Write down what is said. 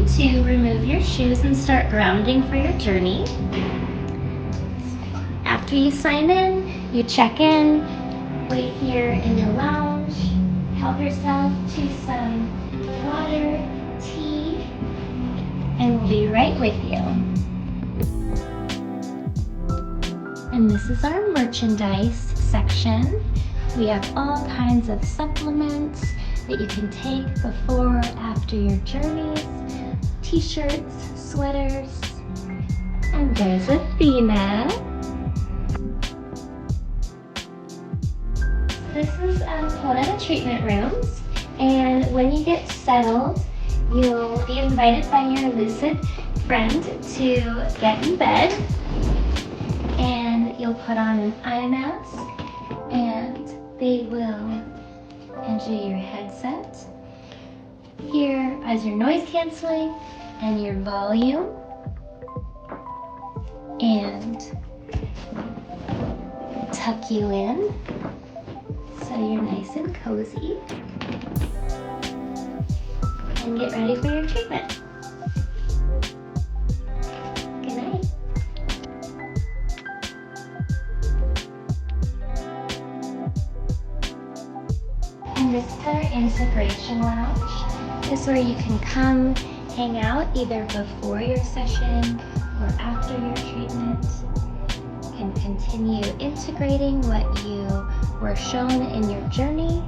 time to remove your shoes and start grounding for your journey. After you sign in, you check in, wait here in your lounge, help yourself to some water, tea, and we'll be right with you. And this is our merchandise section. We have all kinds of supplements that you can take before or after your journeys, t-shirts, sweaters, and there's Athena. This is one of the treatment rooms, and when you get settled, you'll be invited by your Lucid friend to get in bed, and you'll put on an eye mask, and they will enter your headset here as your noise canceling and your volume, and tuck you in so you're nice and cozy, and get ready for your treatment. Good night. And this is our integration lounge. This is where you can come hang out either before your session or after your treatment. You can continue integrating what you were shown in your journey